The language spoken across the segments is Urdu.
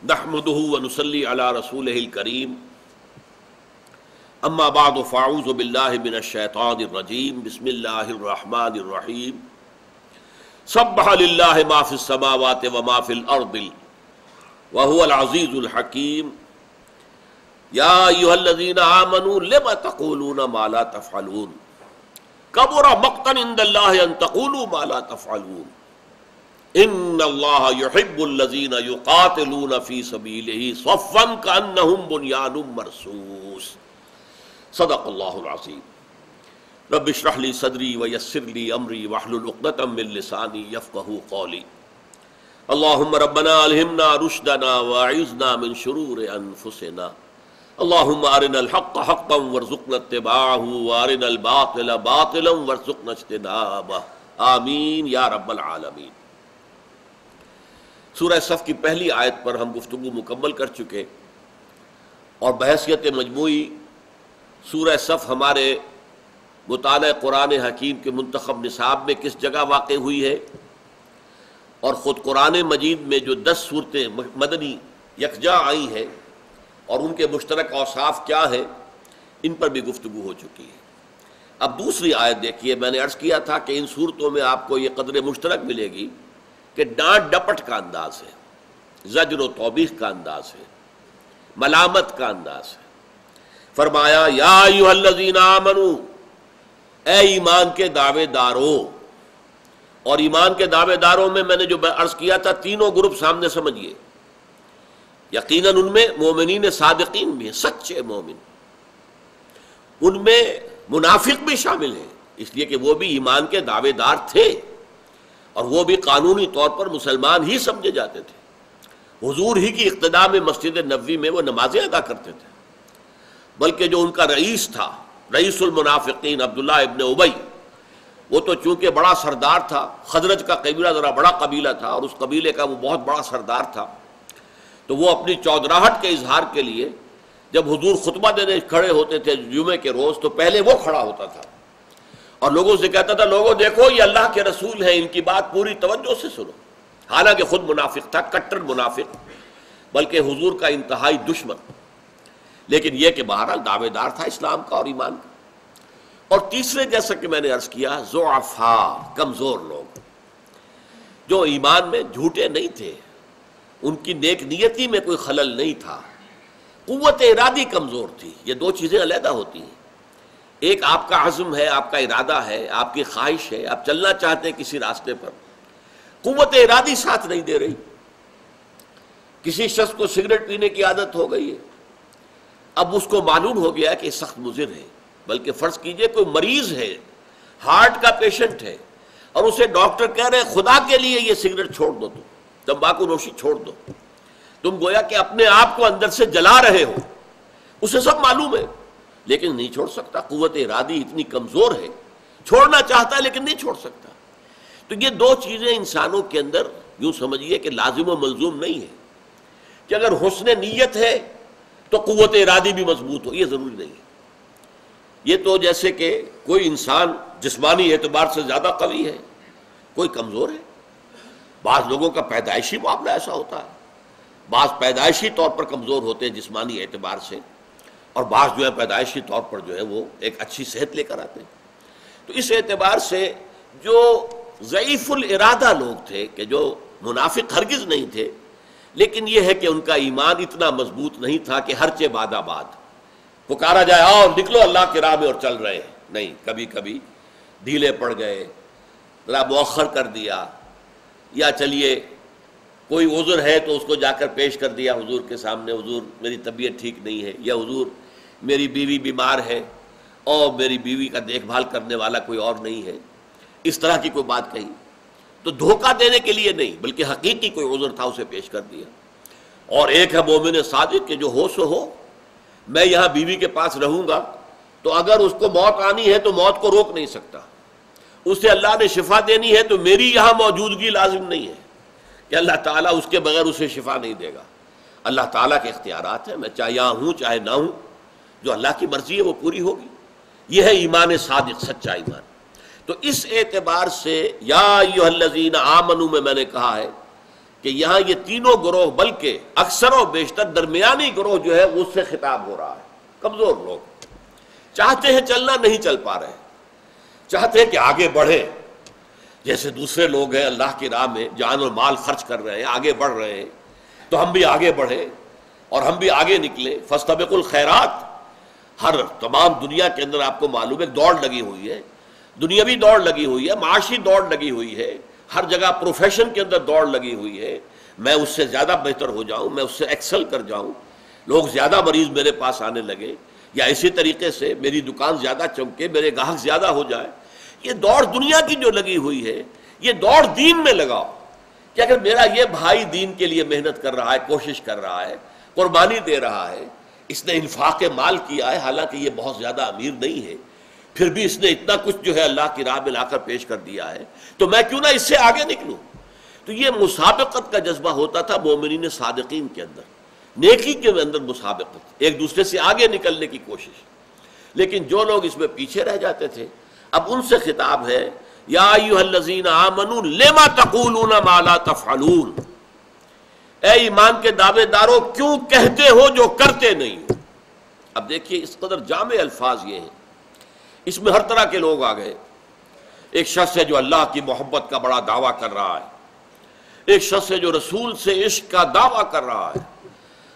نحمده ونصلي على رسوله الكريم اما بعد فاعوذ بالله من الشیطان الرجیم بسم اللہ الرحمن الرحیم سبح للہ ما فی السماوات وما فی الارض وهو العزیز الحکیم یا ایھا الذین آمنوا لم تقولون ما لا تفعلون کبر مقتا عند اللہ ان تقولوا ما لا تفعلون ان اللہ یحب الذین یقاتلون فی سبیلہ صفا کانہم بنیان مرصوص صدق اللہ العظیم رب اشرح لی صدری ویسر لی امری واحلل عقدۃ من لسانی یفقہوا قولی اللہم ربنا الہمنا رشدنا واعذنا من شرور انفسنا اللہم ارنا الحق حقا وارزقنا اتباعہ وارنا الباطل باطلا وارزقنا اجتنابہ آمین یا رب العالمین۔ سورہ صف کی پہلی آیت پر ہم گفتگو مکمل کر چکے اور بحیثیت مجموعی سورہ صف ہمارے مطالعہ قرآن حکیم کے منتخب نصاب میں کس جگہ واقع ہوئی ہے اور خود قرآن مجید میں جو 10 صورتیں مدنی یکجا آئی ہیں اور ان کے مشترک اوصاف کیا ہیں ان پر بھی گفتگو ہو چکی ہے۔ اب دوسری آیت دیکھیے، میں نے عرض کیا تھا کہ ان صورتوں میں آپ کو یہ قدر مشترک ملے گی کہ ڈانٹ ڈپٹ کا انداز ہے، زجر و توبیخ کا انداز ہے، ملامت کا انداز ہے۔ فرمایا یا ایھا الذین آمنو، اے ایمان کے دعوے دارو، اور ایمان کے دعوے داروں میں نے جو عرض کیا تھا تینوں گروپ سامنے سمجھیے، یقیناً ان میں مومنین صادقین بھی ہیں، سچے مومن، ان میں منافق بھی شامل ہیں، اس لیے کہ وہ بھی ایمان کے دعوے دار تھے اور وہ بھی قانونی طور پر مسلمان ہی سمجھے جاتے تھے، حضور ہی کی اقتداء میں مسجد نبوی میں وہ نمازیں ادا کرتے تھے، بلکہ جو ان کا رئیس تھا، رئیس المنافقین عبداللہ ابن ابی، وہ تو چونکہ بڑا سردار تھا، خزرج کا قبیلہ ذرا بڑا قبیلہ تھا اور اس قبیلے کا وہ بہت بڑا سردار تھا، تو وہ اپنی چودراہٹ کے اظہار کے لیے جب حضور خطبہ دینے کھڑے ہوتے تھے جمعے کے روز تو پہلے وہ کھڑا ہوتا تھا اور لوگوں سے کہتا تھا لوگوں دیکھو یہ اللہ کے رسول ہیں، ان کی بات پوری توجہ سے سنو، حالانکہ خود منافق تھا، کٹر منافق، بلکہ حضور کا انتہائی دشمن، لیکن یہ کہ بہرحال دعوے دار تھا اسلام کا اور ایمان کا۔ اور تیسرے جیسا کہ میں نے عرض کیا ضعفاء، کمزور لوگ جو ایمان میں جھوٹے نہیں تھے، ان کی نیک نیتی میں کوئی خلل نہیں تھا، قوت ارادی کمزور تھی۔ یہ دو چیزیں علیحدہ ہوتی ہیں، ایک آپ کا عزم ہے، آپ کا ارادہ ہے، آپ کی خواہش ہے، آپ چلنا چاہتے ہیں کسی راستے پر، قوت ارادی ساتھ نہیں دے رہی۔ کسی شخص کو سگریٹ پینے کی عادت ہو گئی ہے، اب اس کو معلوم ہو گیا کہ سخت مضر ہے، بلکہ فرض کیجئے کوئی مریض ہے، ہارٹ کا پیشنٹ ہے اور اسے ڈاکٹر کہہ رہے ہیں خدا کے لیے یہ سگریٹ چھوڑ دو، تمباکو نوشی چھوڑ دو، تم گویا کہ اپنے آپ کو اندر سے جلا رہے ہو، اسے سب معلوم ہے لیکن نہیں چھوڑ سکتا، قوت ارادی اتنی کمزور ہے، چھوڑنا چاہتا ہے لیکن نہیں چھوڑ سکتا۔ تو یہ دو چیزیں انسانوں کے اندر یوں سمجھیے کہ لازم و ملزوم نہیں ہے کہ اگر حسن نیت ہے تو قوت ارادی بھی مضبوط ہو، یہ ضروری نہیں ہے۔ یہ تو جیسے کہ کوئی انسان جسمانی اعتبار سے زیادہ قوی ہے، کوئی کمزور ہے، بعض لوگوں کا پیدائشی معاملہ ایسا ہوتا ہے، بعض پیدائشی طور پر کمزور ہوتے ہیں جسمانی اعتبار سے، اور بعض جو ہے پیدائشی طور پر جو ہے وہ ایک اچھی صحت لے کر آتے ہیں۔ تو اس اعتبار سے جو ضعیف الارادہ لوگ تھے، کہ جو منافق ہرگز نہیں تھے، لیکن یہ ہے کہ ان کا ایمان اتنا مضبوط نہیں تھا کہ ہر چہ بعد آباد پکارا جائے آؤ نکلو اللہ کی راہ میں اور چل رہے ہیں، نہیں، کبھی کبھی ڈھیلے پڑ گئے، ذرا مؤخر کر دیا، یا چلیے کوئی عذر ہے تو اس کو جا کر پیش کر دیا حضور کے سامنے، حضور میری طبیعت ٹھیک نہیں ہے، یا حضور میری بیوی بیمار ہے اور میری بیوی کا دیکھ بھال کرنے والا کوئی اور نہیں ہے، اس طرح کی کوئی بات کہی تو دھوکہ دینے کے لیے نہیں بلکہ حقیقی کوئی عذر تھا اسے پیش کر دیا۔ اور ایک ہے مومن صادق کہ جو ہو سو ہو، میں یہاں بیوی کے پاس رہوں گا تو اگر اس کو موت آنی ہے تو موت کو روک نہیں سکتا، اسے اللہ نے شفا دینی ہے تو میری یہاں موجودگی لازم نہیں ہے کہ اللہ تعالیٰ اس کے بغیر اسے شفا نہیں دے گا، اللہ تعالیٰ کے اختیارات ہیں، میں چاہے یہاں ہوں چاہے نہ ہوں، جو اللہ کی مرضی ہے وہ پوری ہوگی۔ یہ ہے ایمان صادق، سچا ایمان۔ تو اس اعتبار سے یا ایھا الذین آمنوا میں نے کہا ہے کہ یہاں یہ تینوں گروہ بلکہ اکثر و بیشتر درمیانی گروہ جو ہے اس سے خطاب ہو رہا ہے. کمزور لوگ چاہتے ہیں چلنا، نہیں چل پا رہے، چاہتے ہیں کہ آگے بڑھیں. جیسے دوسرے لوگ ہیں اللہ کی راہ میں جان اور مال خرچ کر رہے ہیں، آگے بڑھ رہے ہیں، تو ہم بھی آگے بڑھیں اور ہم بھی آگے نکلیں. فاستبقوا الخیرات. ہر تمام دنیا کے اندر آپ کو معلوم ہے دوڑ لگی ہوئی ہے، دنیاوی دوڑ لگی ہوئی ہے، معاشی دوڑ لگی ہوئی ہے، ہر جگہ پروفیشن کے اندر دوڑ لگی ہوئی ہے. میں اس سے زیادہ بہتر ہو جاؤں، میں اس سے ایکسل کر جاؤں، لوگ زیادہ مریض میرے پاس آنے لگے، یا اسی طریقے سے میری دکان زیادہ چمکے، میرے گاہک زیادہ ہو جائے. یہ دوڑ دنیا کی جو لگی ہوئی ہے، یہ دوڑ دین میں لگاؤ کہ اگر میرا یہ بھائی دین کے لیے محنت کر رہا ہے، کوشش کر رہا ہے، قربانی دے رہا ہے، اس نے انفاق مال کیا ہے، حالانکہ یہ بہت زیادہ امیر نہیں ہے، پھر بھی اس نے اتنا کچھ جو ہے اللہ کی راہ میں لا کر پیش کر دیا ہے، تو میں کیوں نہ اس سے آگے نکلوں. تو یہ مسابقت کا جذبہ ہوتا تھا مومنین صادقین کے اندر، نیکی کے اندر مسابقت، ایک دوسرے سے آگے نکلنے کی کوشش. لیکن جو لوگ اس میں پیچھے رہ جاتے تھے، اب ان سے خطاب ہے یا ایھا الذین آمنوا لما تقولون ما لا تفعلون. اے ایمان کے دعوے دارو کیوں کہتے ہو جو کرتے نہیں ہو. اب دیکھیے اس قدر جامع الفاظ یہ ہیں، اس میں ہر طرح کے لوگ آ گئے. ایک شخص ہے جو اللہ کی محبت کا بڑا دعویٰ کر رہا ہے، ایک شخص ہے جو رسول سے عشق کا دعویٰ کر رہا ہے،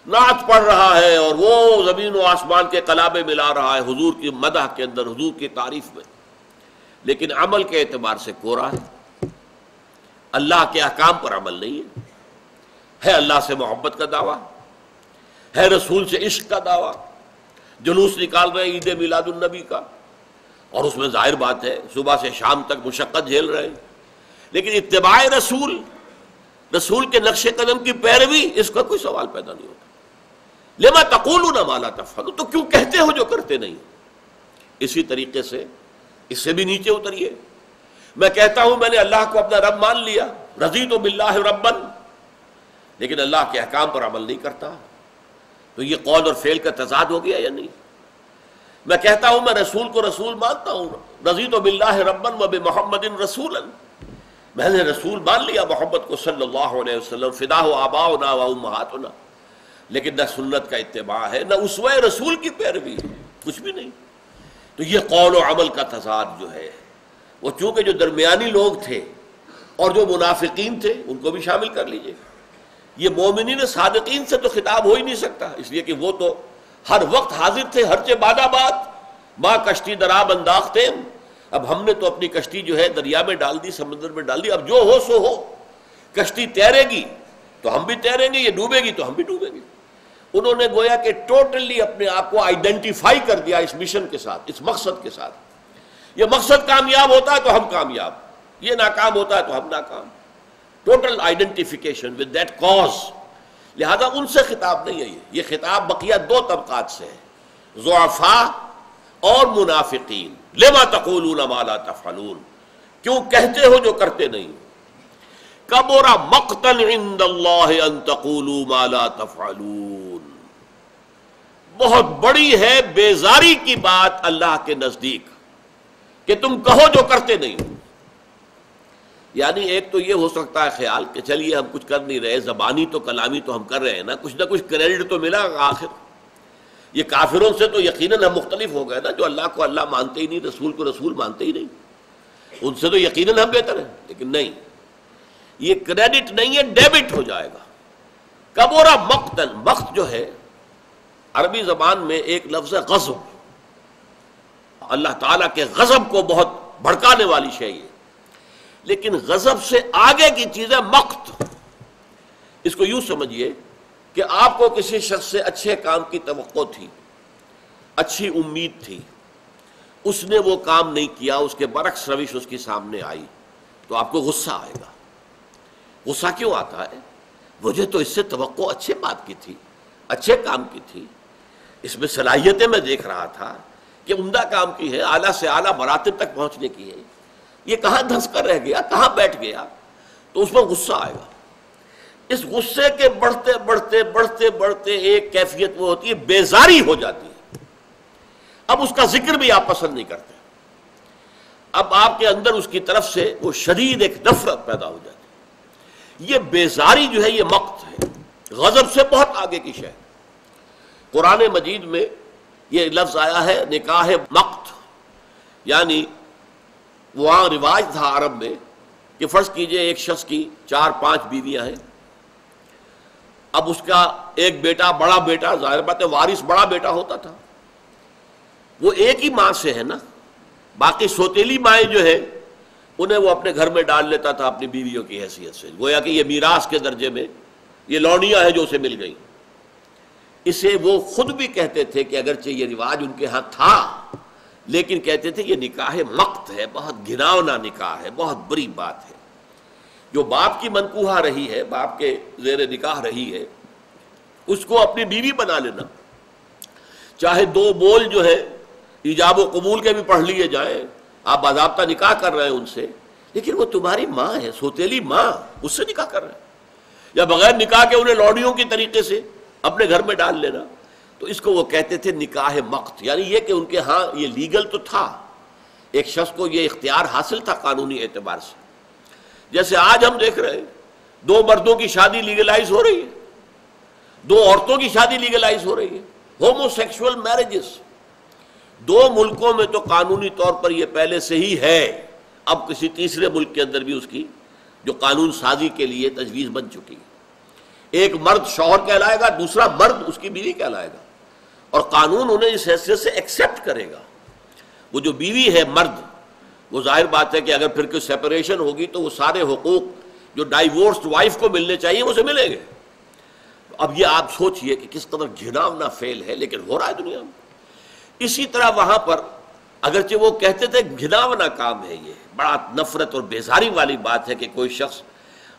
نعت پڑھ رہا ہے اور وہ زمین و آسمان کے قلابے ملا رہا ہے حضور کی مدح کے اندر، حضور کی تعریف میں، لیکن عمل کے اعتبار سے کورا ہے، اللہ کے احکام پر عمل نہیں ہے اللہ سے محبت کا دعویٰ، ہے رسول سے عشق کا دعویٰ، جلوس نکال رہے ہیں عید میلاد النبی کا، اور اس میں ظاہر بات ہے صبح سے شام تک مشقت جھیل رہے ہیں، لیکن اتباع رسول، رسول کے نقش قدم کی پیروی، اس کا کوئی سوال پیدا نہیں ہوتا. لما تقولون ما لا تفعلون، تو کیوں کہتے ہو جو کرتے نہیں. اسی طریقے سے اس سے بھی نیچے اتریے. میں کہتا ہوں میں نے اللہ کو اپنا رب مان لیا، رضیت باللہ ربا، لیکن اللہ کے احکام پر عمل نہیں کرتا، تو یہ قول اور فعل کا تضاد ہو گیا یا نہیں. میں کہتا ہوں میں رسول کو رسول مانتا ہوں، رضیت باللہ ربا وبمحمد رسولا، میں نے رسول مان لیا محمد کو صلی اللہ علیہ وسلم، فداہ آباؤنا و امہاتنا، لیکن نہ سنت کا اتباع ہے، نہ اسوہ رسول کی پیروی ہے، کچھ بھی نہیں. تو یہ قول و عمل کا تضاد جو ہے، وہ چونکہ جو درمیانی لوگ تھے اور جو منافقین تھے ان کو بھی شامل کر لیجئے. یہ مومنین صادقین سے تو خطاب ہو ہی نہیں سکتا، اس لیے کہ وہ تو ہر وقت حاضر تھے، ہر چہ باد آباد، ماں کشتی درآب انداختیں. اب ہم نے تو اپنی کشتی جو ہے دریا میں ڈال دی، سمندر میں ڈال دی، اب جو ہو سو ہو. کشتی تیرے گی تو ہم بھی تیریں گے، یہ ڈوبے گی تو ہم بھی ڈوبیں گے. انہوں نے گویا کہ ٹوٹلی اپنے آپ کو آئیڈینٹیفائی کر دیا اس مشن کے ساتھ، اس مقصد کے ساتھ. یہ مقصد کامیاب ہوتا ہے تو ہم کامیاب، یہ ناکام ہوتا ہے تو ہم ناکام. Total identification with that cause. لہذا ان سے خطاب نہیں ہے، یہ خطاب بقیہ دو طبقات سے ہے، ضعفاء اور منافقین. لما تقولون ما لا تفعلون، کیوں کہتے ہو جو کرتے نہیں. کبر مقتا عند اللہ ان تقولوا ما لا تفعلون، بہت بڑی ہے بیزاری کی بات اللہ کے نزدیک کہ تم کہو جو کرتے نہیں. یعنی ایک تو یہ ہو سکتا ہے خیال کہ چلیے ہم کچھ کر نہیں رہے، زبانی تو کلامی تو ہم کر رہے ہیں نا، کچھ نہ کچھ کریڈٹ تو ملا آخر. یہ کافروں سے تو یقیناً ہم مختلف ہو گئے نا، جو اللہ کو اللہ مانتے ہی نہیں، رسول کو رسول مانتے ہی نہیں. ان سے تو یقیناً ہم بہتر ہیں، لیکن نہیں، یہ کریڈٹ نہیں ہے، ڈیبٹ ہو جائے گا. کبورا مقتن، مقت جو ہے عربی زبان میں ایک لفظ ہے غضب. اللہ تعالیٰ کے غضب کو بہت بھڑکانے والی شے ہے، لیکن غضب سے آگے کی چیز ہے مقت. اس کو یوں سمجھیے کہ آپ کو کسی شخص سے اچھے کام کی توقع تھی، اچھی امید تھی، اس نے وہ کام نہیں کیا، اس کے برعکس روش اس کی سامنے آئی، تو آپ کو غصہ آئے گا. غصہ کیوں آتا ہے؟ مجھے تو اس سے توقع اچھے بات کی تھی، اچھے کام کی تھی، اس میں صلاحیتیں میں دیکھ رہا تھا کہ عمدہ کام کی ہے، اعلیٰ سے اعلیٰ مراتب تک پہنچنے کی ہے، یہ کہاں دھنس کر رہ گیا، کہاں بیٹھ گیا، تو اس میں غصہ آئے گا. اس غصے کے بڑھتے بڑھتے بڑھتے بڑھتے ایک کیفیت وہ ہوتی ہے بیزاری ہو جاتی ہے. اب اس کا ذکر بھی آپ پسند نہیں کرتے، اب آپ کے اندر اس کی طرف سے وہ شدید ایک نفرت پیدا ہو جاتی ہے. یہ بیزاری جو ہے یہ مقت ہے، غضب سے بہت آگے کی شے۔ قرآن مجید میں یہ لفظ آیا ہے نکاح مقت، یعنی وہاں رواج تھا عرب میں کہ فرض کیجئے ایک شخص کی 4-5 بیویاں ہیں، اب اس کا ایک بیٹا، بڑا بیٹا، ظاہر بات ہے وارث بڑا بیٹا ہوتا تھا، وہ ایک ہی ماں سے ہے نا، باقی سوتیلی مائیں جو ہے انہیں وہ اپنے گھر میں ڈال لیتا تھا اپنی بیویوں کی حیثیت سے، گویا کہ یہ میراث کے درجے میں یہ لونیاں ہیں جو اسے مل گئیں۔ اسے وہ خود بھی کہتے تھے کہ اگرچہ یہ رواج ان کے ہاں تھا لیکن کہتے تھے یہ نکاح مقت ہے، بہت گھناؤنا نکاح ہے، بہت بری بات ہے۔ جو باپ کی منکوحہ رہی ہے، باپ کے زیر نکاح رہی ہے، اس کو اپنی بیوی بنا لینا، چاہے 2 بول جو ہے ایجاب و قبول کے بھی پڑھ لیے جائیں، آپ باضابطہ نکاح کر رہے ہیں ان سے، لیکن وہ تمہاری ماں ہے، سوتیلی ماں، اس سے نکاح کر رہے ہیں، یا بغیر نکاح کے انہیں لوڈیوں کی طریقے سے اپنے گھر میں ڈال لینا، تو اس کو وہ کہتے تھے نکاح مقت، یعنی یہ کہ ان کے ہاں یہ لیگل تو تھا، ایک شخص کو یہ اختیار حاصل تھا قانونی اعتبار سے۔ جیسے آج ہم دیکھ رہے ہیں 2 مردوں کی شادی لیگلائز ہو رہی ہے، 2 عورتوں کی شادی لیگلائز ہو رہی ہے، ہومو سیکشول میرجز 2 ملکوں میں تو قانونی طور پر یہ پہلے سے ہی ہے، اب کسی تیسرے ملک کے اندر بھی اس کی جو قانون سازی کے لیے تجویز بن چکی ہے۔ ایک مرد شوہر کہلائے گا، دوسرا مرد اس کی بیوی کہلائے گا، اور قانون انہیں اس حیثیت سے ایکسیپٹ کرے گا۔ وہ جو بیوی ہے مرد، وہ ظاہر بات ہے کہ اگر پھر کوئی سیپریشن ہوگی تو وہ سارے حقوق جو ڈائیورسڈ وائف کو ملنے چاہیے وہ اسے ملیں گے۔ اب یہ آپ سوچئے کہ کس قدر گھناؤنا فعل ہے، لیکن ہو رہا ہے دنیا میں۔ اسی طرح وہاں پر اگرچہ وہ کہتے تھے گھناؤنا کام ہے، یہ بڑا نفرت اور بیزاری والی بات ہے کہ کوئی شخص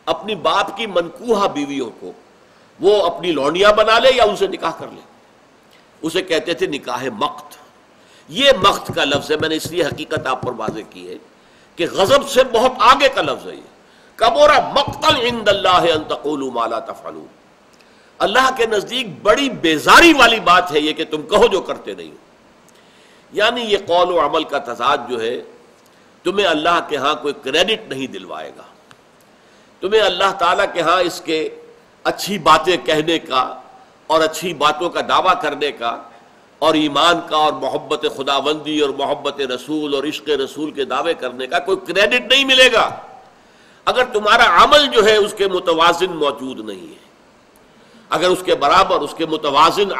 اپنی باپ کی منکوحہ بیویوں کو وہ اپنی لونیاں بنا لے یا ان سے نکاح کر لے، اسے کہتے تھے نکاح مقت۔ یہ مقت کا لفظ ہے، میں نے اس لیے حقیقت آپ پر واضح کی ہے کہ غضب سے بہت آگے کا لفظ ہے یہ۔ کبر مقتا عند اللہ ان تقولوا ما لا تفعلون، اللہ کے نزدیک بڑی بیزاری والی بات ہے یہ کہ تم کہو جو کرتے نہیں ہو۔ یعنی یہ قول و عمل کا تضاد جو ہے تمہیں اللہ کے ہاں کوئی کریڈٹ نہیں دلوائے گا، تمہیں اللہ تعالیٰ کے ہاں اس کے اچھی باتیں کہنے کا اور اچھی باتوں کا دعویٰ کرنے کا اور ایمان کا اور محبت خداوندی اور محبت رسول اور عشق رسول کے دعوے کرنے کا کوئی کریڈٹ نہیں ملے گا اگر تمہارا عمل جو ہے اس کے متوازن موجود نہیں ہے۔ اگر اس کے برابر اس کے متوازن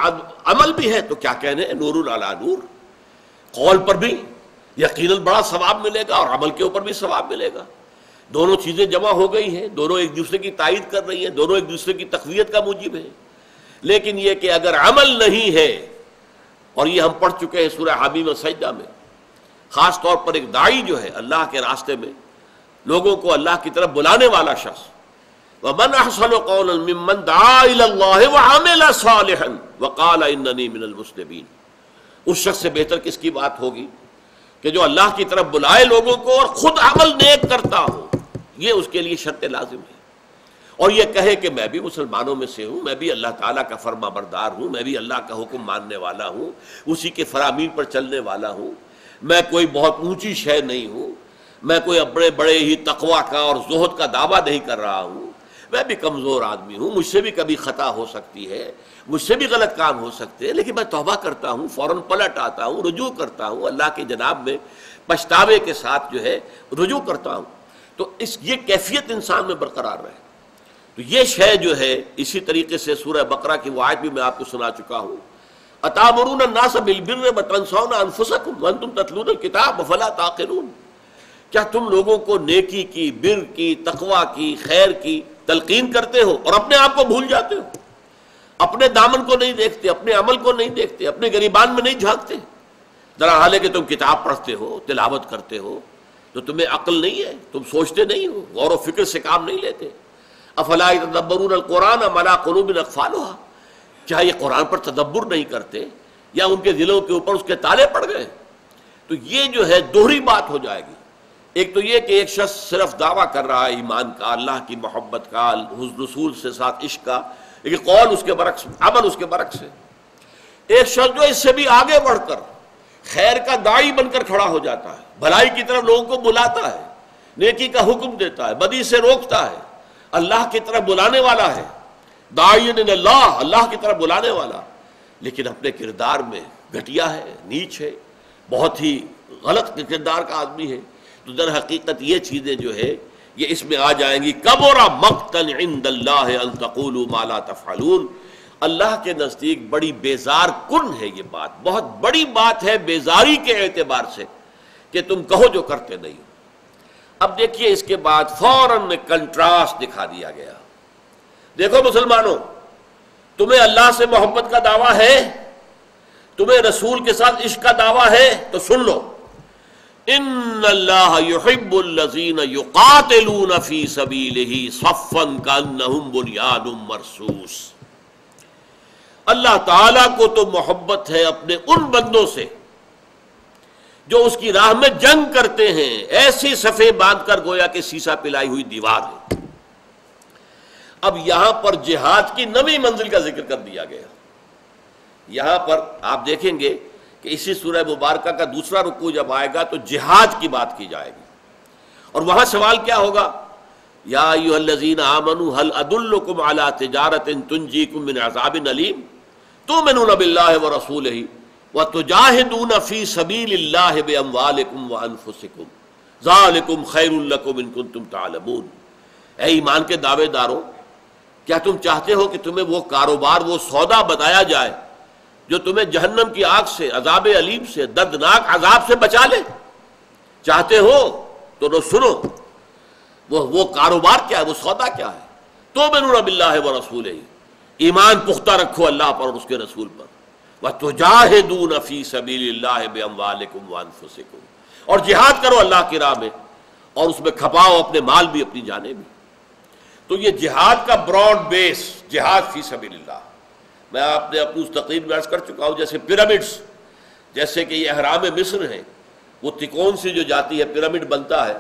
عمل بھی ہے تو کیا کہنے، نور علی نور، قول پر بھی یقیناً بڑا ثواب ملے گا اور عمل کے اوپر بھی ثواب ملے گا۔ دونوں چیزیں جمع ہو گئی ہیں، دونوں ایک دوسرے کی تائید کر رہی ہیں، دونوں ایک دوسرے کی تقویت کا موجب ہے۔ لیکن یہ کہ اگر عمل نہیں ہے، اور یہ ہم پڑھ چکے ہیں سورہ حمیم و سجدہ میں، خاص طور پر ایک داعی جو ہے اللہ کے راستے میں لوگوں کو اللہ کی طرف بلانے والا شخص، وَمَنْ أَحْسَنُ قَوْلًا مِّمَّنْ دَعَا إِلَى اللَّهِ وَعَمِلَ صَالِحًا وَقَالَ إِنَّنِي مِنَ الْمُسْلِمِينَ، اس شخص سے بہتر کس کی بات ہوگی کہ جو اللہ کی طرف بلائے لوگوں کو اور خود عمل نیک کرتا ہو، یہ اس کے لیے شرط لازم ہے، اور یہ کہے کہ میں بھی مسلمانوں میں سے ہوں، میں بھی اللہ تعالیٰ کا فرما بردار ہوں، میں بھی اللہ کا حکم ماننے والا ہوں، اسی کے فرامین پر چلنے والا ہوں، میں کوئی بہت اونچی شے نہیں ہوں، میں کوئی بڑے بڑے ہی تقوی کا اور زہد کا دعویٰ نہیں کر رہا ہوں، میں بھی کمزور آدمی ہوں، مجھ سے بھی کبھی خطا ہو سکتی ہے، مجھ سے بھی غلط کام ہو سکتے ہیں، لیکن میں توبہ کرتا ہوں، فوراً پلٹ آتا ہوں، رجوع کرتا ہوں، اللہ کے جناب میں پچھتاوے کے ساتھ جو ہے رجوع کرتا ہوں، تو یہ کیفیت انسان میں برقرار رہے۔ تو یہ شے جو ہے اسی طریقے سے سورہ بقرہ کی وہ آیت بھی میں آپ کو سنا چکا ہوں، اتامرون الناس بالبر وتنسون انفسکم وانتم تتلون الکتاب افلا تعقلون، کیا تم لوگوں کو نیکی کی، بر کی، تقوی کی، خیر کی تلقین کرتے ہو اور اپنے آپ کو بھول جاتے ہو، اپنے دامن کو نہیں دیکھتے، اپنے عمل کو نہیں دیکھتے، اپنے گریبان میں نہیں جھانکتے، ذرا حال ہے کہ تم کتاب پڑھتے ہو، تلاوت کرتے ہو، تو تمہیں عقل نہیں ہے، تم سوچتے نہیں ہو، غور و فکر سے کام نہیں لیتے۔ افلا یتدبرون القرآن ام علی قلوب اقفالها، کیا یہ قرآن پر تدبر نہیں کرتے یا ان کے دلوں کے اوپر اس کے تالے پڑ گئے؟ تو یہ جو ہے دوہری بات ہو جائے گی۔ ایک تو یہ کہ ایک شخص صرف دعویٰ کر رہا ہے ایمان کا، اللہ کی محبت کا، رسول سے ساتھ عشق کا، لیکن قول اس کے برعکس، عمل اس کے برعکس ہے۔ ایک شخص جو اس سے بھی آگے بڑھ کر خیر کا داعی بن کر کھڑا ہو جاتا ہے، بھلائی کی طرف لوگوں کو بلاتا ہے، نیکی کا حکم دیتا ہے، بدی سے روکتا ہے، اللہ کی طرف بلانے والا ہے، داعین اللہ، اللہ کی طرف بلانے والا، لیکن اپنے کردار میں گھٹیا ہے، نیچ ہے، بہت ہی غلط کردار کا آدمی ہے، تو در حقیقت یہ چیزیں جو ہے یہ اس میں آ جائیں گی۔ کبر مقتا عند اللہ ان تقولوا ما لا تفعلون، اللہ کے نزدیک بڑی بیزار کن ہے یہ بات، بہت بڑی بات ہے بیزاری کے اعتبار سے کہ تم کہو جو کرتے نہیں ہو۔ اب دیکھیے اس کے بعد فوراً کنٹراسٹ دکھا دیا گیا۔ دیکھو مسلمانوں، تمہیں اللہ سے محبت کا دعویٰ ہے، تمہیں رسول کے ساتھ عشق کا دعویٰ ہے، تو سن لو، ان اللہ یحب الذین یقاتلون فی سبیلہ صفا کانہم بنیان مرصوص۔ اللہ تعالیٰ کو تو محبت ہے اپنے ان بندوں سے جو اس کی راہ میں جنگ کرتے ہیں، ایسی صفیں باندھ کر گویا کہ سیسا پلائی ہوئی دیوار ہے۔ اب یہاں پر جہاد کی نویں منزل کا ذکر کر دیا گیا۔ یہاں پر آپ دیکھیں گے کہ اسی سورہ مبارکہ کا دوسرا رکوع جب آئے گا تو جہاد کی بات کی جائے گی، اور وہاں سوال کیا ہوگا؟ یا ایھا الذین آمنوا هل ادلکم علی تجارۃ تنجیکم من عذاب علیم تؤمنون باللہ ورسولہ وتجاہدون فی سبیل اللہ باموالکم وانفسکم ذالکم خیر لکم ان کنتم تعلمون۔ اے ایمان کے دعوے دارو، کیا تم چاہتے ہو کہ تمہیں وہ کاروبار، وہ سودا بتایا جائے جو تمہیں جہنم کی آگ سے، عذاب علیم سے، دردناک عذاب سے بچا لے؟ چاہتے ہو تو سنو، وہ کاروبار کیا ہے، وہ سودا کیا ہے؟ تؤمنون باللہ ورسولہ، ایمان پختہ رکھو اللہ پر اور اس کے رسول پر، وتجاہدون فی سبیل اللہ باموالکم وانفسکم، اور جہاد کرو اللہ کی راہ میں اور اس میں کھپاؤ اپنے مال بھی اپنی جانیں بھی۔ تو یہ جہاد کا براڈ بیس، جہاد فی سبیل اللہ، میں آپ نے اپنی اس تقریر میں عرض کر چکا ہوں، جیسے پیرامڈز، جیسے کہ یہ اہرام مصر ہیں، وہ تکون سے جو جاتی ہے پیرامڈ بنتا ہے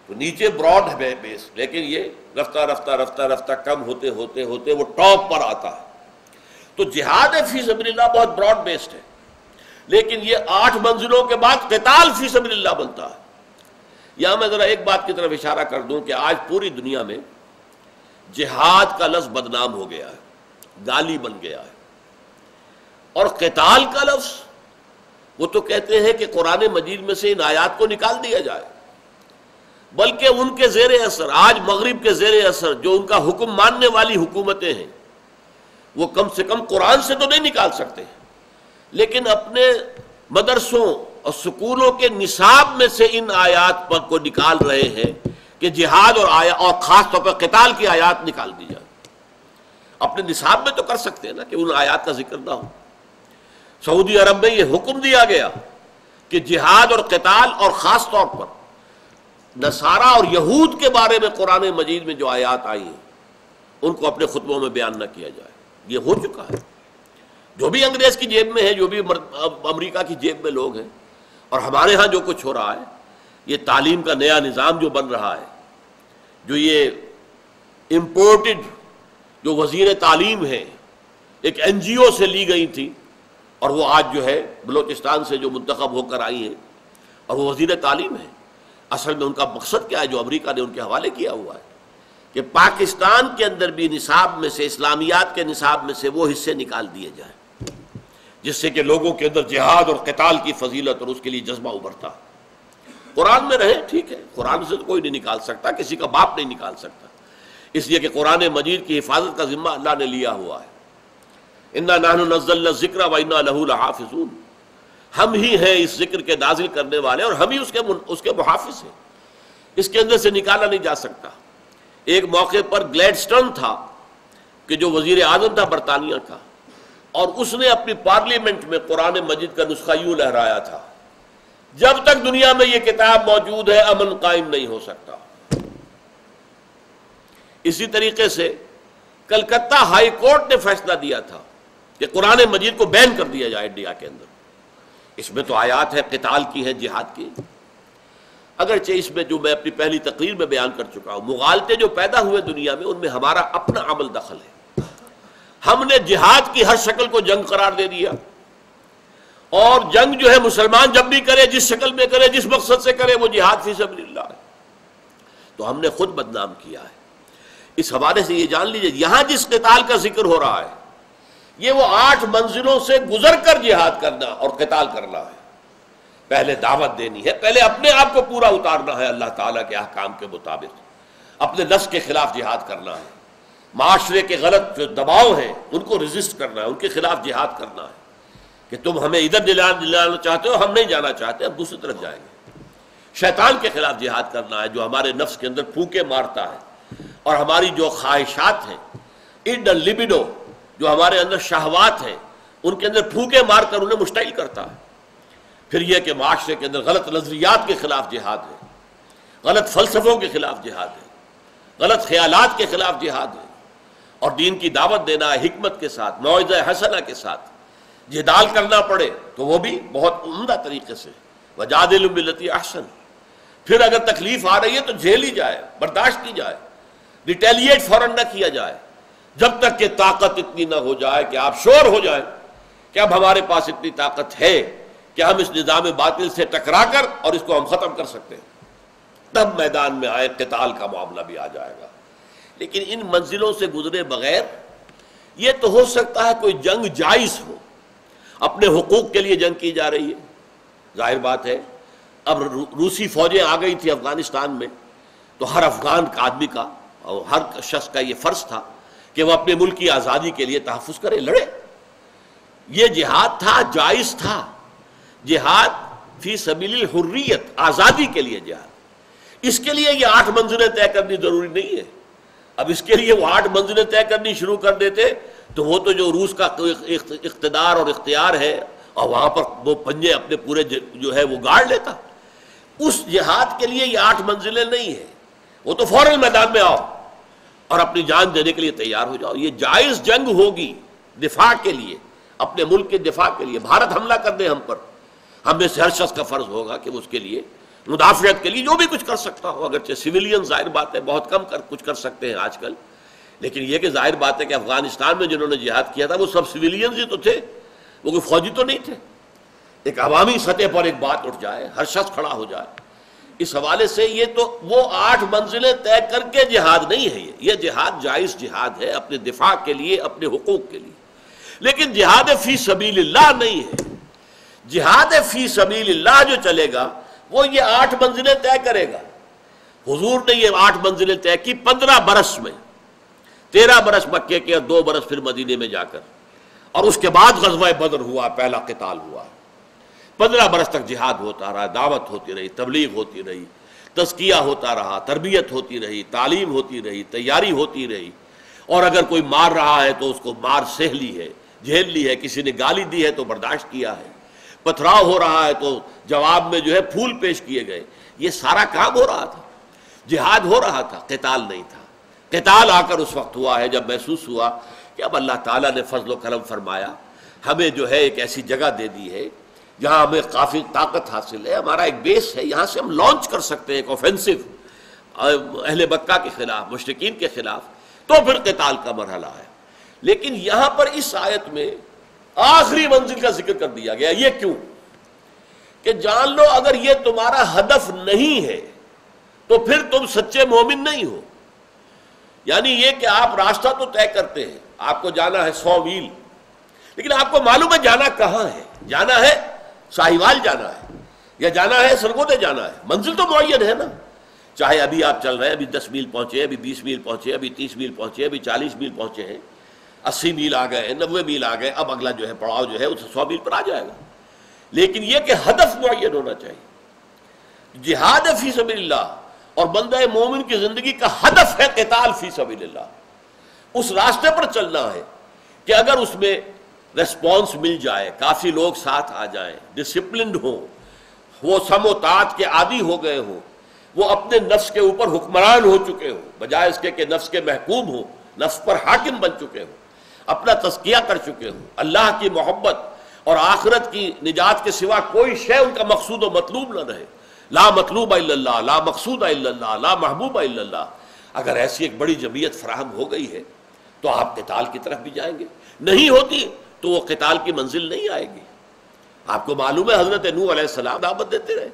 تو نیچے براڈ ہے بیس، لیکن یہ رفتہ رفتہ رفتہ رفتہ کم ہوتے ہوتے ہوتے وہ ٹاپ پر آتا ہے۔ تو جہاد فی سبیل اللہ بہت براڈ بیسڈ ہے، لیکن یہ 8 منزلوں کے بعد قتال فی سبیل اللہ بنتا ہے۔ یہاں میں ذرا ایک بات کی طرف اشارہ کر دوں کہ آج پوری دنیا میں جہاد کا لفظ بدنام ہو گیا ہے، گالی بن گیا ہے، اور قتال کا لفظ وہ تو کہتے ہیں کہ قرآن مجید میں سے ان آیات کو نکال دیا جائے، بلکہ ان کے زیر اثر، آج مغرب کے زیر اثر جو ان کا حکم ماننے والی حکومتیں ہیں، وہ کم سے کم قرآن سے تو نہیں نکال سکتے، لیکن اپنے مدرسوں اور سکولوں کے نصاب میں سے ان آیات پر کو نکال رہے ہیں کہ جہاد اور خاص طور پر قتال کی آیات نکال دی جائے۔ اپنے نصاب میں تو کر سکتے ہیں نا کہ ان آیات کا ذکر نہ ہو۔ سعودی عرب میں یہ حکم دیا گیا کہ جہاد اور قتال اور خاص طور پر نصارہ اور یہود کے بارے میں قرآن مجید میں جو آیات آئی ہیں ان کو اپنے خطبوں میں بیان نہ کیا جائے۔ یہ ہو چکا ہے، جو بھی انگریز کی جیب میں ہے، جو بھی امریکہ کی جیب میں لوگ ہیں، اور ہمارے ہاں جو کچھ ہو رہا ہے، یہ تعلیم کا نیا نظام جو بن رہا ہے، جو یہ امپورٹڈ جو وزیر تعلیم ہے، ایک این جی او سے لی گئی تھی اور وہ آج جو ہے بلوچستان سے جو منتخب ہو کر آئی ہیں اور وہ وزیر تعلیم ہے، اصل میں ان کا مقصد کیا ہے جو امریکہ نے ان کے حوالے کیا ہوا ہے کہ پاکستان کے اندر بھی نصاب میں سے، اسلامیات کے نصاب میں سے وہ حصے نکال دیے جائیں جس سے کہ لوگوں کے اندر جہاد اور قتال کی فضیلت اور اس کے لیے جذبہ ابھرتا۔ قرآن میں رہے، ٹھیک ہے، قرآن سے تو کوئی نہیں نکال سکتا، کسی کا باپ نہیں نکال سکتا، اس لیے کہ قرآن مجید کی حفاظت کا ذمہ اللہ نے لیا ہوا ہے۔ انا نحن نزلنا الذکر وانا لہ لحافظون، ہم ہی ہیں اس ذکر کے نازل کرنے والے اور ہم ہی اس کے محافظ ہیں، اس کے اندر سے نکالا نہیں جا سکتا۔ ایک موقع پر گلیڈسٹون تھا کہ جو وزیر اعظم تھا برطانیہ کا، اور اس نے اپنی پارلیمنٹ میں قرآن مجید کا نسخہ یوں لہرایا تھا، جب تک دنیا میں یہ کتاب موجود ہے امن قائم نہیں ہو سکتا۔ اسی طریقے سے کلکتہ ہائی کورٹ نے فیصلہ دیا تھا کہ قرآن مجید کو بین کر دیا جائے انڈیا کے اندر۔ اس میں تو آیات ہے قتال کی ہیں، جہاد کی، اگرچہ اس میں جو میں اپنی پہلی تقریر میں بیان کر چکا ہوں، مغالطے جو پیدا ہوئے دنیا میں ان میں ہمارا اپنا عمل دخل ہے۔ ہم نے جہاد کی ہر شکل کو جنگ قرار دے دیا، اور جنگ جو ہے مسلمان جب بھی کرے، جس شکل میں کرے، جس مقصد سے کرے، وہ جہاد فی سبیل اللہ ہے، تو ہم نے خود بدنام کیا ہے۔ اس حوالے سے یہ جان لیجئے یہاں جس قتال کا ذکر ہو رہا ہے یہ وہ 8 منزلوں سے گزر کر جہاد کرنا اور قتال کرنا ہے. پہلے دعوت دینی ہے، پہلے اپنے آپ کو پورا اتارنا ہے اللہ تعالیٰ کے احکام کے مطابق، اپنے نفس کے خلاف جہاد کرنا ہے، معاشرے کے غلط جو دباؤ ہیں ان کو ریزسٹ کرنا ہے، ان کے خلاف جہاد کرنا ہے کہ تم ہمیں ادھر دلانا چاہتے ہو، ہم نہیں جانا چاہتے، اب دوسری طرف جائیں گے. شیطان کے خلاف جہاد کرنا ہے جو ہمارے نفس کے اندر پھونکے مارتا ہے اور ہماری جو خواہشات ہیں ایڈ لبیڈو، جو ہمارے اندر شہوات ہیں ان کے اندر پھونکے مار کر انہیں مشتعل کرتا ہے. پھر یہ کہ معاشرے کے اندر غلط نظریات کے خلاف جہاد ہے، غلط فلسفوں کے خلاف جہاد ہے، غلط خیالات کے خلاف جہاد ہے، اور دین کی دعوت دینا ہے حکمت کے ساتھ، موعظہ حسنہ کے ساتھ. جدال کرنا پڑے تو وہ بھی بہت عمدہ طریقے سے، وجادلوا باللتی احسن. پھر اگر تکلیف آ رہی ہے تو جھیلی جائے، برداشت کی جائے، ریٹیلیٹ فوراً نہ کیا جائے جب تک کہ طاقت اتنی نہ ہو جائے کہ آپ شور ہو جائیں کہ اب ہمارے پاس اتنی طاقت ہے کہ ہم اس نظام باطل سے ٹکرا کر اور اس کو ہم ختم کر سکتے ہیں. تب میدان میں آئے، قتال کا معاملہ بھی آ جائے گا. لیکن ان منزلوں سے گزرے بغیر یہ تو ہو سکتا ہے کوئی جنگ جائز ہو، اپنے حقوق کے لیے جنگ کی جا رہی ہے. ظاہر بات ہے اب روسی فوجیں آ گئی تھی افغانستان میں تو ہر افغان کا آدمی کا اور ہر شخص کا یہ فرض تھا کہ وہ اپنے ملک کی آزادی کے لیے تحفظ کرے، لڑے. یہ جہاد تھا، جائز تھا. جہاد فی سبیل الحریت، آزادی کے لیے جہاد. اس کے لیے یہ 8 منزلیں طے کرنی ضروری نہیں ہے. اب اس کے لیے وہ 8 منزلیں طے کرنی شروع کر دیتے تو وہ تو جو روس کا اقتدار اور اختیار ہے اور وہاں پر وہ پنجے اپنے پورے جو ہے وہ گاڑ لیتا. اس جہاد کے لیے یہ 8 منزلیں نہیں ہیں. وہ تو فوراً میدان میں آؤ اور اپنی جان دینے کے لیے تیار ہو جاؤ. یہ جائز جنگ ہوگی دفاع کے لیے، اپنے ملک کے دفاع کے لیے. بھارت حملہ کر دے ہم پر، ہم میں سے ہر شخص کا فرض ہوگا کہ اس کے لیے مدافعت کے لیے جو بھی کچھ کر سکتا ہو. اگرچہ سویلین ظاہر بات ہے بہت کم کچھ کر سکتے ہیں آج کل، لیکن یہ کہ ظاہر بات ہے کہ افغانستان میں جنہوں نے جہاد کیا تھا وہ سب سویلینز ہی تو تھے، وہ کوئی فوجی تو نہیں تھے. ایک عوامی سطح پر ایک بات اٹھ جائے، ہر شخص کھڑا ہو جائے. اس حوالے سے یہ تو وہ 8 منزلیں طے کر کے جہاد نہیں ہے. یہ جہاد جائز جہاد ہے اپنے دفاع کے لیے، اپنے حقوق کے لیے. لیکن جہاد فی سبیل اللہ نہیں ہے. جہاد فی سبیل اللہ جو چلے گا وہ یہ 8 منزلیں طے کرے گا. حضور نے یہ 8 منزلیں طے کی 15 برس میں، 13 برس مکے کے اور 2 برس پھر مدینے میں جا کر، اور اس کے بعد غزوہ بدر ہوا، پہلا قتال ہوا. 15 برس تک جہاد ہوتا رہا، دعوت ہوتی رہی، تبلیغ ہوتی رہی، تزکیہ ہوتا رہا، تربیت ہوتی رہی، تعلیم ہوتی رہی، تیاری ہوتی رہی. اور اگر کوئی مار رہا ہے تو اس کو مار سہ لی ہے، جھیل لی ہے. کسی نے گالی دی ہے تو برداشت کیا ہے. پتھراؤ ہو رہا ہے تو جواب میں جو ہے پھول پیش کیے گئے. یہ سارا کام ہو رہا تھا، جہاد ہو رہا تھا، قتال نہیں تھا. قتال آ کر اس وقت ہوا ہے جب محسوس ہوا کہ اب اللہ تعالیٰ نے فضل و کرم فرمایا، ہمیں جو ہے ایک ایسی جگہ دے دی ہے جہاں ہمیں کافی طاقت حاصل ہے، ہمارا ایک بیس ہے، یہاں سے ہم لانچ کر سکتے ہیں ایک اوفینسو اہل مکہ کے خلاف، مشرکین کے خلاف. تو پھر قتال کا مرحلہ ہے. لیکن یہاں پر اس آیت میں آخری منزل کا ذکر کر دیا گیا. یہ کیوں؟ کہ جان لو اگر یہ تمہارا ہدف نہیں ہے تو پھر تم سچے مومن نہیں ہو. یعنی یہ کہ آپ راستہ تو طے کرتے ہیں، آپ کو جانا ہے 100 میل، لیکن آپ کو معلوم ہے جانا کہاں ہے. جانا ہے ساہیوال جانا ہے یا جانا ہے سرگودے جانا ہے. منزل تو معین ہے نا. چاہے ابھی آپ چل رہے ہیں، ابھی 10 میل پہنچے، ابھی 20 میل پہنچے، ابھی 30 میل پہنچے، ابھی 40 میل پہنچے ہیں، 80 میل آ گئے، 90 میل آ گئے. اب اگلا جو ہے پڑاؤ جو ہے اس 100 میل پر آ جائے گا. لیکن یہ کہ ہدف معین ہونا چاہیے. جہاد فی سبیل اللہ اور بندہ مومن کی زندگی کا ہدف ہے قتال فی سبیل اللہ. اس راستے پر چلنا ہے کہ اگر اس میں ریسپانس مل جائے، کافی لوگ ساتھ آ جائیں، ڈسپلنڈ ہوں، وہ سم و طاعت کے عادی ہو گئے ہوں، وہ اپنے نفس کے اوپر حکمران ہو چکے ہوں بجائے اس کے کہ نفس کے محکوم ہوں، نفس پر حاکم بن چکے ہوں، اپنا تزکیہ کر چکے ہوں، اللہ کی محبت اور آخرت کی نجات کے سوا کوئی شے ان کا مقصود و مطلوب نہ رہے. لا مطلوب الا اللہ، لا مقصود الا اللہ، لا محبوب الا اللہ. اگر ایسی ایک بڑی جمعیت فراہم ہو گئی ہے تو آپ قتال کی طرف بھی جائیں گے. نہیں ہوتی تو وہ قتال کی منزل نہیں آئے گی. آپ کو معلوم ہے حضرت نوح علیہ السلام دعوت دیتے رہے،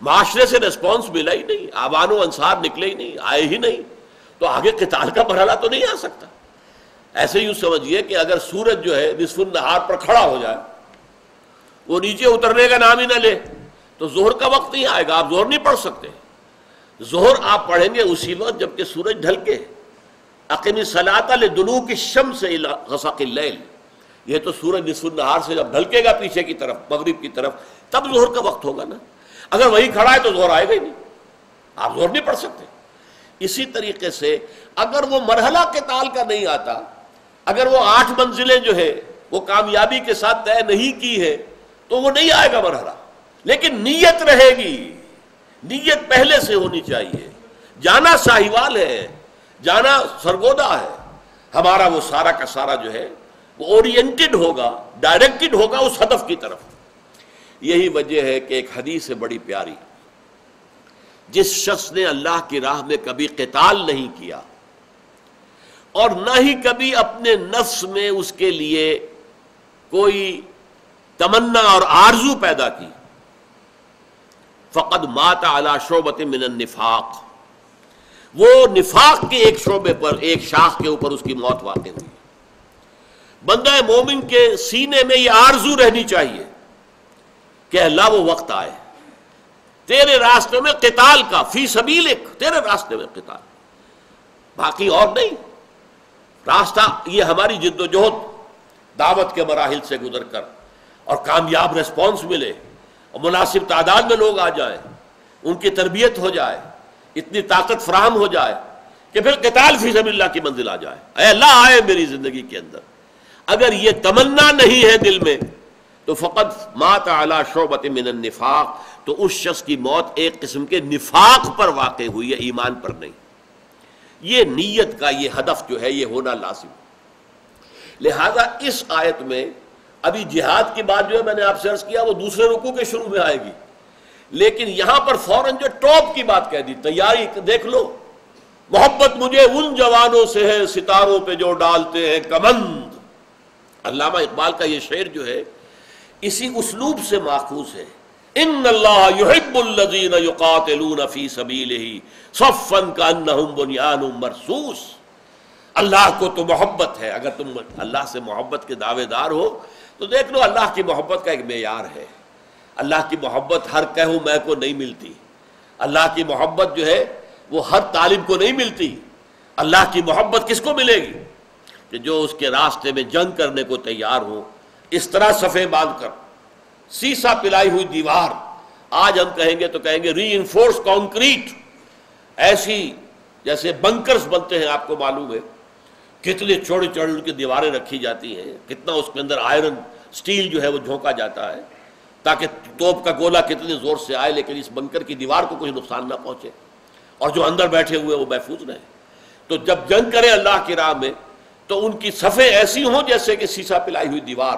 معاشرے سے ریسپانس ملا ہی نہیں، آبان و انصار نکلے ہی نہیں، آئے ہی نہیں. تو آگے قتال کا مرحلہ تو نہیں آ سکتا. ایسے یوں سمجھیے کہ اگر سورج جو ہے نصف النہار پر کھڑا ہو جائے، وہ نیچے اترنے کا نام ہی نہ لے، تو ظہر کا وقت نہیں آئے گا، آپ ظہر نہیں پڑھ سکتے. ظہر آپ پڑھیں گے اسی وقت جب کہ سورج ڈھل کے. اقم الصلاۃ لدلوک الشمس الی غسق اللیل، یہ تو سورج نصف النہار سے جب ڈھلکے گا پیچھے کی طرف، مغرب کی طرف، تب ظہر کا وقت ہوگا نا. اگر وہی کھڑا ہے تو ظہر آئے گا ہی نہیں، آپ ظہر نہیں پڑھ سکتے. اسی طریقے سے اگر وہ مرحلہ قتال کا نہیں آتا، اگر وہ 8 منزلیں جو ہے وہ کامیابی کے ساتھ طے نہیں کی ہے، تو وہ نہیں آئے گا مرحلہ. لیکن نیت رہے گی، نیت پہلے سے ہونی چاہیے. جانا ساہیوال ہے، جانا سرگودا ہے، ہمارا وہ سارا کا سارا جو ہے وہ اورینٹڈ ہوگا، ڈائریکٹڈ ہوگا اس ہدف کی طرف. یہی وجہ ہے کہ ایک حدیث ہے بڑی پیاری، جس شخص نے اللہ کی راہ میں کبھی قتال نہیں کیا اور نہ ہی کبھی اپنے نفس میں اس کے لیے کوئی تمنا اور آرزو پیدا کی، فقد مات علی شعبۃ من النفاق، وہ نفاق کے ایک شعبے پر، ایک شاخ کے اوپر اس کی موت واقع ہوئی. بندہ مومن کے سینے میں یہ آرزو رہنی چاہیے کہ اللہ وہ وقت آئے تیرے راستے میں قتال کا، فی سبیلک، تیرے راستے میں قتال، باقی اور نہیں. راستہ یہ ہماری جد و جہد دعوت کے مراحل سے گزر کر اور کامیاب ریسپانس ملے اور مناسب تعداد میں لوگ آ جائیں، ان کی تربیت ہو جائے، اتنی طاقت فراہم ہو جائے کہ پھر قتال فی سبیل اللہ کی منزل آ جائے. اے اللہ آئے میری زندگی کے اندر. اگر یہ تمنا نہیں ہے دل میں تو فقط مات علی شعبۃ من النفاق، تو اس شخص کی موت ایک قسم کے نفاق پر واقع ہوئی ہے، ایمان پر نہیں. یہ نیت کا یہ ہدف جو ہے یہ ہونا لازم. لہذا اس آیت میں ابھی جہاد کی بات جو ہے میں نے آپ سے عرض کیا وہ دوسرے رکوع کے شروع میں آئے گی، لیکن یہاں پر فوراً جو ٹاپ کی بات کہہ دی، تیاری دیکھ لو. محبت مجھے ان جوانوں سے ہے ستاروں پہ جو ڈالتے ہیں کمند. علامہ اقبال کا یہ شعر جو ہے اسی اسلوب سے ماخوذ ہے. ان اللہ یحب الذین یقاتلون فی سبیلہ صفا کانہم بنیان مرصوص. اللہ کو تو محبت ہے. اگر تم اللہ سے محبت کے دعوے دار ہو تو دیکھ لو اللہ کی محبت کا ایک معیار ہے. اللہ کی محبت ہر کہو میں کو نہیں ملتی. اللہ کی محبت جو ہے وہ ہر طالب کو نہیں ملتی. اللہ کی محبت کس کو ملے گی؟ کہ جو اس کے راستے میں جنگ کرنے کو تیار ہو، اس طرح صفیں باندھ کر، سیسا پلائی ہوئی دیوار، آج ہم کہیں گے تو کہیں گے ری انفورس کانکریٹ، ایسی جیسے بنکرز بنتے ہیں. آپ کو معلوم ہے کتنے چوڑی چوڑی ان کی دیواریں رکھی جاتی ہیں، کتنا اس کے اندر آئرن سٹیل جو ہے وہ جھونکا جاتا ہے تاکہ توپ کا گولہ کتنے زور سے آئے لیکن اس بنکر کی دیوار کو کوئی نقصان نہ پہنچے اور جو اندر بیٹھے ہوئے وہ محفوظ رہیں. تو جب جنگ کریں اللہ کی راہ میں تو ان کی صفیں ایسی ہوں جیسے کہ سیسا پلائی ہوئی دیوار،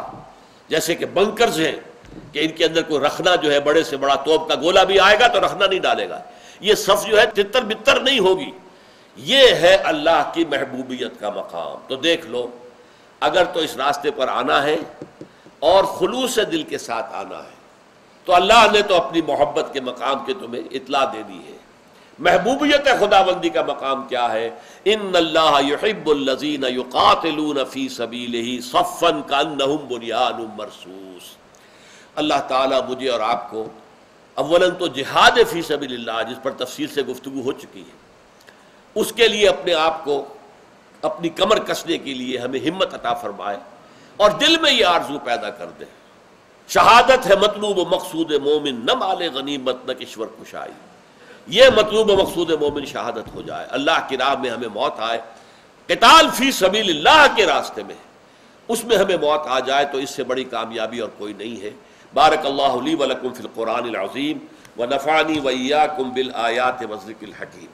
جیسے کہ بنکرز ہیں کہ ان کے اندر کوئی رکھنا جو ہے بڑے سے بڑا توپ کا گولہ بھی آئے گا تو رکھنا نہیں ڈالے گا. یہ صف جو ہے تتر بتر نہیں ہوگی. یہ ہے اللہ کی محبوبیت کا مقام. تو دیکھ لو اگر تو اس راستے پر آنا ہے اور خلوص دل کے ساتھ آنا ہے تو اللہ نے تو اپنی محبت کے مقام کی تمہیں اطلاع دے دی ہے. محبوبیت خداوندی کا مقام کیا ہے؟ ان اللہ یحب الذین یقاتلون فی سبیلہ صفا کانہم بنیان مرصوص. اللہ تعالیٰ مجھے اور آپ کو اولاً تو جہاد فی سبیل اللہ جس پر تفصیل سے گفتگو ہو چکی ہے اس کے لیے اپنے آپ کو اپنی کمر کسنے کے لیے ہمیں ہمت عطا فرمائے اور دل میں یہ آرزو پیدا کر دے. شہادت ہے مطلوب و مقصود مومن، نہ مال غنیمت نہ کشور کشائی. یہ مطلوب و مقصود مومن شہادت ہو جائے، اللہ کی راہ میں ہمیں موت آئے، قتال فی سبیل اللہ کے راستے میں اس میں ہمیں موت آ جائے تو اس سے بڑی کامیابی اور کوئی نہیں ہے. بارک اللہ لی ولکم فی القرآن العظیم ونفعنی وإیاکم بالآیات والذکر الحکیم.